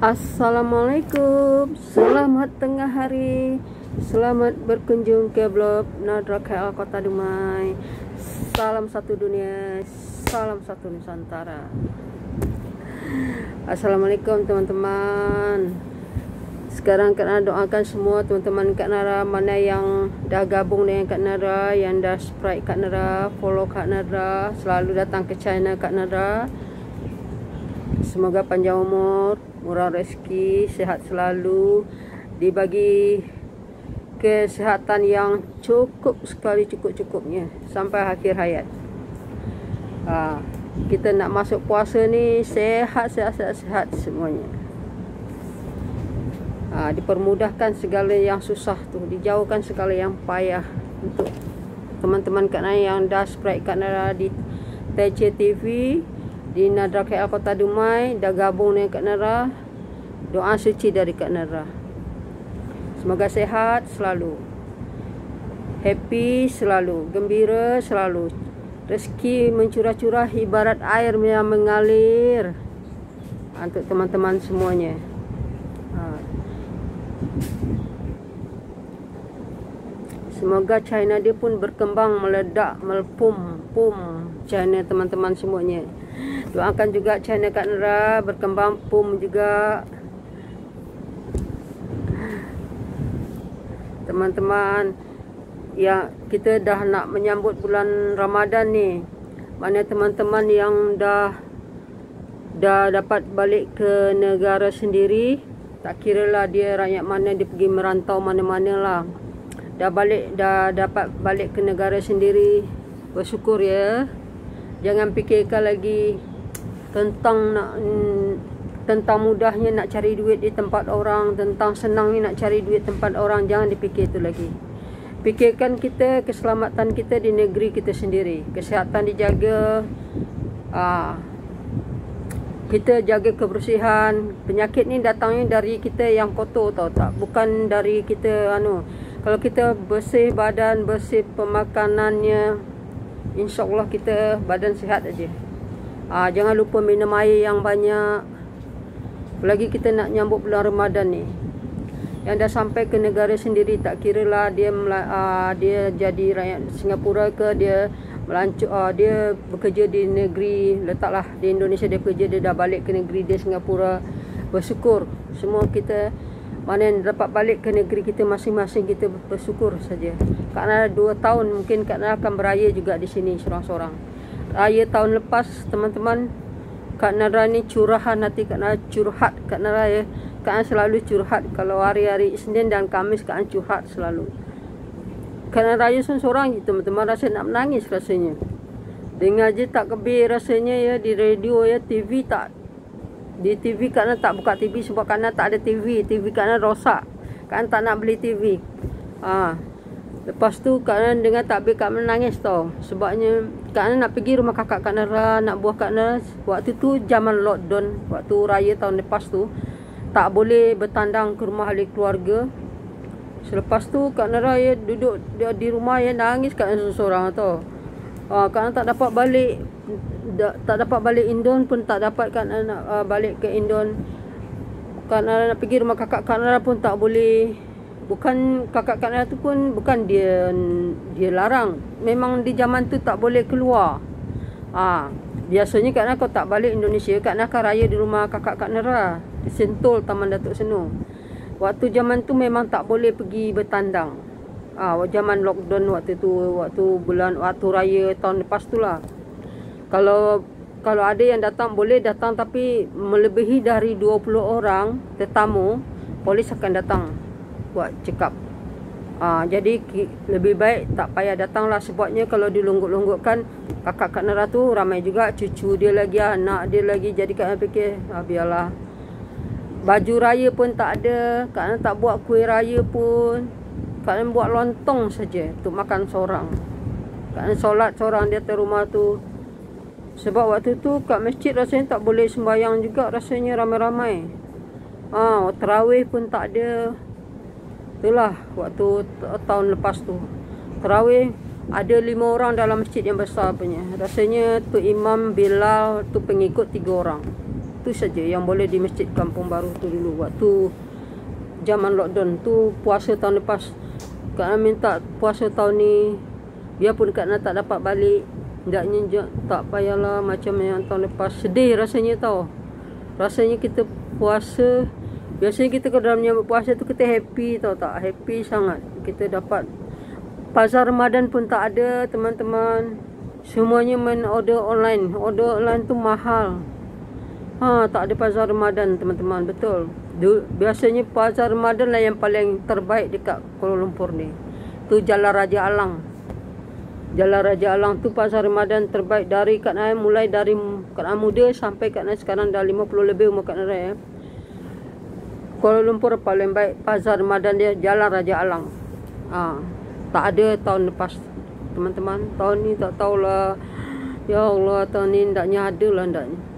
Assalamualaikum, selamat tengah hari, selamat berkunjung ke blog Nadra KL Kota Dumai. Salam satu dunia, salam satu Nusantara. Assalamualaikum teman-teman. Sekarang Kak Nara doakan semua teman-teman Kak Nara, mana yang dah gabung dengan Kak Nara, yang dah subscribe Kak Nara, follow Kak Nara, selalu datang ke channel Kak Nara. Semoga panjang umur, murah rezeki, sehat selalu, dibagi kesehatan yang cukup sekali, cukup-cukupnya sampai akhir hayat. Kita nak masuk puasa ni sehat semuanya. Dipermudahkan segala yang susah tu, dijauhkan segala yang payah. Untuk teman-teman Kak Nara yang dah subscribe Kak Nara di TC TV, di Nadra KL Kota Dumai, dah gabung dengan Kak Nara, doa suci dari Kak Nara. Semoga sehat selalu, happy selalu, gembira selalu, rezeki mencurah-curah ibarat air yang mengalir untuk teman-teman semuanya. Semoga China dia pun berkembang, meledak, melepum China teman-teman semuanya. Doakan juga channel Kak Nara berkembang pum juga. Teman-teman, ya kita dah nak menyambut bulan Ramadan ni. Mana teman-teman yang dah dapat balik ke negara sendiri, tak kira lah dia rakyat mana, dia pergi merantau mana-mana lah, dah dapat balik ke negara sendiri, bersyukur ya. Jangan fikirkan lagi tentang mudahnya nak cari duit di tempat orang, tentang senangnya nak cari duit tempat orang. Jangan dipikir itu lagi. Fikirkan kita, keselamatan kita di negeri kita sendiri, kesihatan dijaga, kita jaga kebersihan. Penyakit ni datangnya dari kita yang kotor, tahu tak? Bukan dari kita Kalau kita bersih badan, bersih pemakanannya, InsyaAllah kita badan sihat aja. Jangan lupa minum air yang banyak. Apalagi kita nak nyambut bulan Ramadan ni. Yang dah sampai ke negara sendiri, tak kira lah dia jadi rakyat Singapura ke, dia dia bekerja di negeri, letaklah di Indonesia dia bekerja, dia dah balik ke negeri dia Singapura. Bersyukur semua kita. Mana yang dapat balik ke negeri kita masing-masing, kita bersyukur saja. Kak Nara 2 tahun mungkin Kak Nara akan beraya juga di sini seorang-seorang. Raya tahun lepas teman-teman, Kak Nara ni curahan hati Kak Nara, curhat Kak Nara ya. Kak Nara selalu curhat. Kalau hari-hari Isnin dan Khamis Kak Nara curhat selalu. Kak Nara raya seorang je teman-teman, rasa nak menangis rasanya. Dengar je tak kebir rasanya ya, di radio ya, TV tak. Di TV Kak Nara tak buka TV sebab Kak Nara tak ada TV. TV Kak Nara rosak. Kak Nara tak nak beli TV. Lepas tu Kak Nara dengar takbir Kak Nara nangis tau. Sebabnya Kak Nara nak pergi rumah kakak Kak Nara, nak buah Kak Nara. Waktu tu zaman lockdown, waktu raya tahun lepas tu, tak boleh bertandang ke rumah ahli keluarga. Selepas tu Kak Nara ya duduk di rumah ya, nangis Kak Nara seorang tau. Kak Nara tak dapat balik Indon pun, tak dapat Kak Nara nak balik ke Indon. Kak Nara nak pergi rumah kakak Kak Nara pun tak boleh. Bukan kakak Kak Nara tu pun bukan dia larang, memang di zaman tu tak boleh keluar. Biasanya Kak Nara kalau tak balik Indonesia, Kak Nara akan raya di rumah kakak Kak Nara di Sentul, Taman Datuk Senu. Waktu zaman tu memang tak boleh pergi bertandang. Zaman lockdown waktu tu, waktu raya tahun lepas tu lah. Kalau ada yang datang boleh datang, tapi melebihi dari 20 orang tetamu, polis akan datang buat check up. Jadi lebih baik tak payah datang lah. Sebabnya kalau dilungguk-lunggukkan, kakak Kak Nara tu ramai juga cucu dia lagi, anak dia lagi. Jadi Kak Nara fikir biarlah. Baju raya pun tak ada, Kak Nara tak buat kuih raya pun. Kak Nara buat lontong saja untuk makan seorang. Kak Nara solat seorang di atas rumah tu. Sebab waktu tu kat masjid rasanya tak boleh sembahyang juga, rasanya ramai-ramai. Tarawih pun tak ada. Itulah waktu tahun lepas tu. Tarawih ada 5 orang dalam masjid yang besar punya. Rasanya tu imam, Bilal, tu pengikut 3 orang. tu saja yang boleh di Masjid Kampung Baru tu dulu waktu zaman lockdown tu. Puasa tahun lepas Kak Ana minta puasa tahun ni, biarpun Kak Ana tak dapat balik, hendaknya tak payahlah macam yang tahun lepas. Sedih rasanya tau. Rasanya kita puasa, biasanya kita kalau dalam menyambut puasa tu kita happy tau, tak happy sangat. Kita dapat Bazar Ramadan pun tak ada teman-teman. Semuanya main order online. Order online tu mahal. Tak ada Bazar Ramadan teman-teman, betul. Biasanya Bazar Ramadan lah yang paling terbaik dekat Kuala Lumpur ni. Tu Jalan Raja Alang. Jalan Raja Alang tu Bazar Ramadan terbaik dari Kak Ana, mulai dari Kak Ana muda sampai Kak Ana sekarang dah 50 lebih umur Kak Ana ya. Kuala Lumpur paling baik Bazar Ramadan dia Jalan Raja Alang. Tak ada tahun lepas teman-teman. Tahun ni tak tahulah. Ya Allah, tahun ni hendaknya ada lah hendaknya.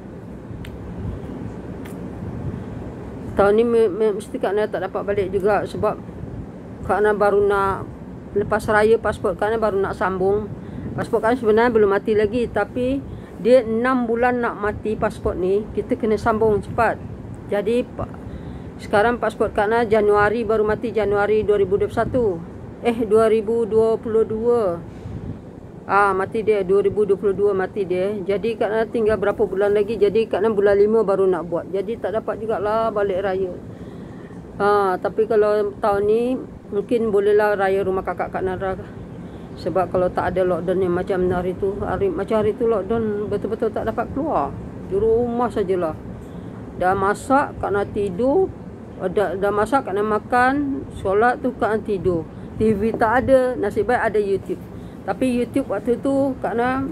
Tahun ni mesti Kak Ana tak dapat balik juga sebab Kak Ana baru nak lepas raya, pasport Kak Ana baru nak sambung. Pasport Kak Ana sebenarnya belum mati lagi, tapi dia 6 bulan nak mati pasport ni, kita kena sambung cepat. Jadi sekarang pasport Kak Ana Januari baru mati, Januari 2021. 2022. Mati dia 2022 mati dia. Jadi Kak Ana tinggal berapa bulan lagi. Jadi Kak Ana bulan 5 baru nak buat. Jadi tak dapat jugalah balik raya. Tapi kalau tahun ni mungkin bolehlah raya rumah kakak Kak Nara. Sebab kalau tak ada lockdown ni macam hari tu, hari tu lockdown betul-betul tak dapat keluar. Di rumah sajalah. Dah masak Kak Ana tidur. Dah masak Kak Ana makan, solat tu Kak Ana tidur. TV tak ada, nasib baik ada YouTube. Tapi YouTube waktu tu Kak Ana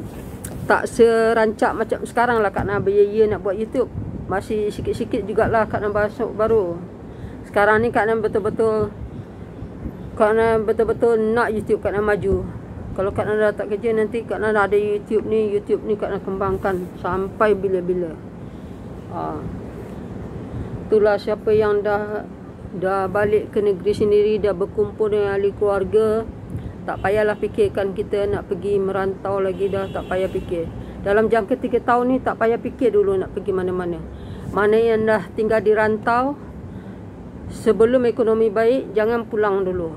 tak serancak macam sekarang lah. Kak Ana beraya nak buat YouTube. Masih sikit-sikit jugalah Kak Ana masuk baru. Sekarang ni Kak Ana betul-betul nak YouTube Kak Ana maju. Kalau Kak Ana dah tak kerja, nanti Kak Ana ada YouTube ni Kak Ana kembangkan sampai bila-bila. Itulah siapa yang dah balik ke negeri sendiri, dah berkumpul dengan ahli keluarga, tak payahlah fikirkan kita nak pergi merantau lagi dah. Tak payah fikir. Dalam jangka 3 tahun ni tak payah fikir dulu nak pergi mana-mana. Mana yang dah tinggal di rantau, sebelum ekonomi baik, jangan pulang dulu.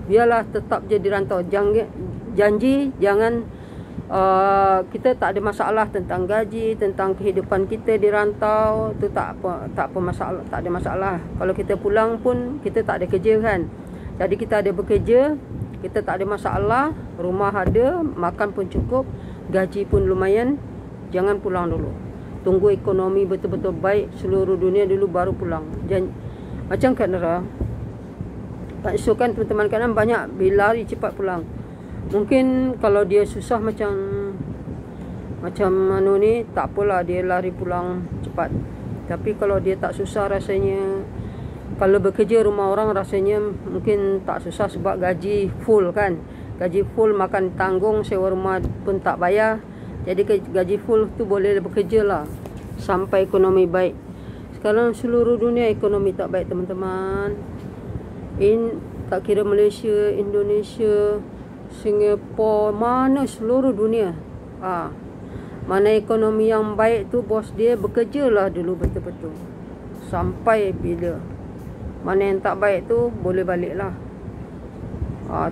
Biarlah tetap je di rantau. Janji jangan kita tak ada masalah tentang gaji, tentang kehidupan kita di rantau. Tu tak apa masalah, tak ada masalah. Kalau kita pulang pun kita tak ada kerja kan. Jadi kita ada bekerja, kita tak ada masalah, rumah ada, makan pun cukup, gaji pun lumayan. Jangan pulang dulu. Tunggu ekonomi betul-betul baik seluruh dunia dulu baru pulang. Macam Kak Nara, tak isu kan teman-teman Kak Nara banyak berlari cepat pulang. Mungkin kalau dia susah macam ni, tak apalah dia lari pulang cepat. Tapi kalau dia tak susah rasanya, kalau bekerja rumah orang rasanya mungkin tak susah sebab gaji full kan. Gaji full, makan tanggung, sewa rumah pun tak bayar. Jadi gaji full tu boleh bekerja lah sampai ekonomi baik. Sekarang seluruh dunia ekonomi tak baik teman-teman. Tak kira Malaysia, Indonesia, Singapura, mana seluruh dunia. Mana ekonomi yang baik tu bos dia bekerjalah dulu betul-betul. Sampai bila. Mana yang tak baik tu boleh balik lah.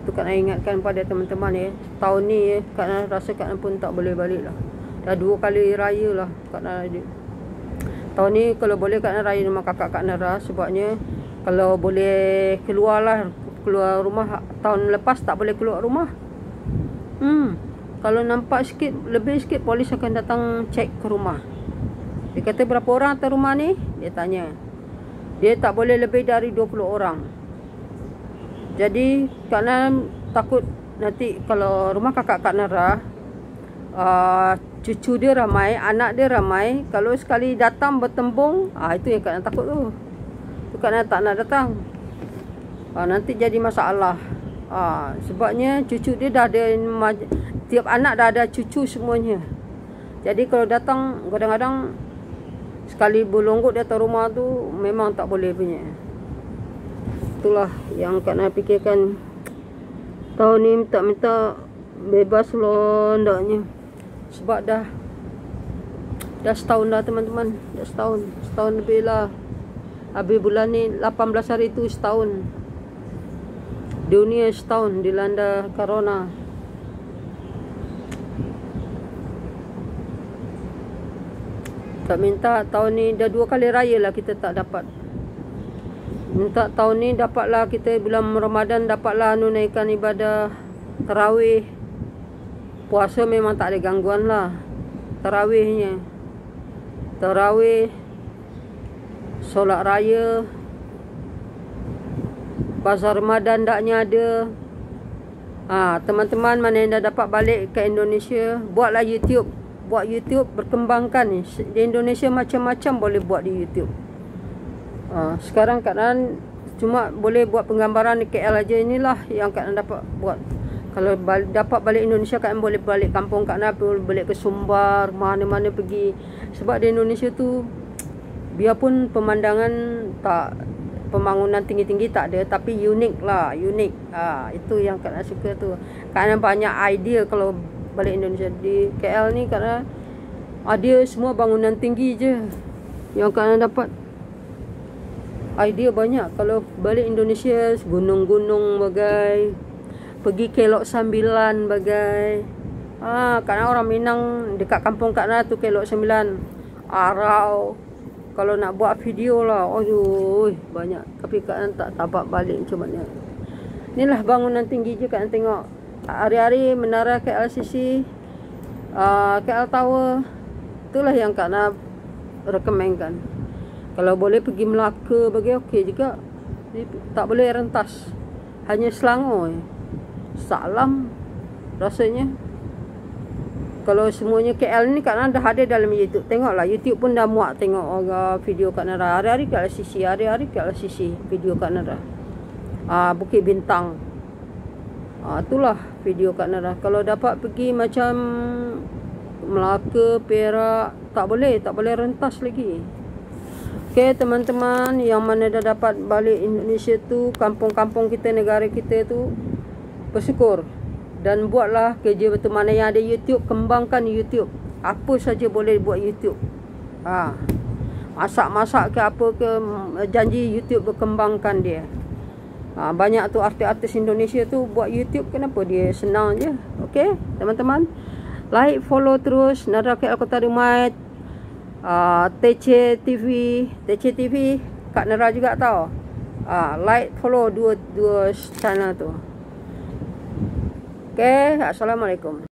Tu Kak Ana ingatkan pada teman-teman ya. Tahun ni Kak Ana rasa Kak Ana pun tak boleh balik lah. Dah 2 kali raya lah Kak Ana. Tahun ni kalau boleh Kak Ana raya rumah kakak Kak Nara. Sebabnya kalau boleh keluar rumah. Tahun lepas tak boleh keluar rumah. Kalau nampak sikit, lebih sikit, polis akan datang cek ke rumah. Dia kata berapa orang atas rumah ni? Dia tanya. Dia tak boleh lebih dari 20 orang. Jadi Kak Ana takut nanti kalau rumah kakak Kak Nara, cucu dia ramai, anak dia ramai. Kalau sekali datang bertembung, itu yang Kak Ana takut tu. Tu Kak Ana tak nak datang. Nanti jadi masalah. Sebabnya cucu dia dah ada, tiap anak dah ada cucu semuanya. Jadi kalau datang kadang-kadang sekali berlonggot di atas rumah tu memang tak boleh punya. Itulah yang Kak Ana fikirkan. Tahun ni minta bebas loh ndaknya. Sebab dah Dah setahun dah teman-teman. Dah setahun. Setahun lebih lah. Habis bulan ni 18 hari tu setahun. Dunia setahun dilanda corona. Tak minta tahun ni dah 2 kali raya lah kita tak dapat. Minta tahun ni dapatlah kita bulan Ramadan, dapatlah naikkan ibadah tarawih. Puasa memang tak ada gangguan lah. Tarawihnya. Tarawih. Solat raya. Bazar Ramadan daknya ada. Teman-teman mana yang dah dapat balik ke Indonesia, buatlah YouTube. Buat YouTube, berkembangkan ni. Di Indonesia macam-macam boleh buat di YouTube. Sekarang keadaan cuma boleh buat penggambaran di KL aja, inilah yang keadaan dapat buat. Kalau dapat balik Indonesia, keadaan boleh balik kampung, keadaan boleh balik ke Sumbar, mana-mana pergi. Sebab di Indonesia tu biarpun pemandangan tak, pembangunan tinggi-tinggi tak ada, tapi unik lah, unik. Itu yang keadaan suka tu. Keadaan banyak idea kalau balik Indonesia. Di KL ni kerana dia semua bangunan tinggi je yang kalian dapat. Idea banyak. Kalau balik Indonesia, gunung-gunung bagai, pergi Kelok Sambilan bagai. Kerana orang Minang dekat kampung Kak tu Kelok Sambilan, Arau. Kalau nak buat video lah, aduh banyak. Tapi kalian tak dapat balik macam mana. Inilah bangunan tinggi je kalian tengok. Hari-hari menara KLCC, KL Tower. Itulah yang Kak nak rekomenkan. Kalau boleh pergi Melaka bagi okey juga. Tak boleh rentas. Hanya Selangor. Salam rasanya. Kalau semuanya KL ni Kak Nara dah ada dalam YouTube. Tengoklah, YouTube pun dah muat tengok video Kak Nara. Hari-hari KLCC, hari-hari KLCC video Kak Nara. Bukit Bintang. Itulah video Kak Nara. Kalau dapat pergi macam Melaka, Perak, tak boleh rentas lagi. Okey teman-teman, yang mana dah dapat balik Indonesia tu, kampung-kampung kita, negara kita tu, bersyukur. Dan buatlah kerja betul. Mana yang ada YouTube, kembangkan YouTube. Apa saja boleh buat YouTube. Masak-masak ke apa ke, janji YouTube berkembangkan dia. Banyak tu artis-artis Indonesia tu buat YouTube. Kenapa? Dia senang je. Okey teman-teman, like, follow terus Nara KL Kota Rumait, TC TV Kak Nara juga tau. Like, follow dua channel tu. Okey, assalamualaikum.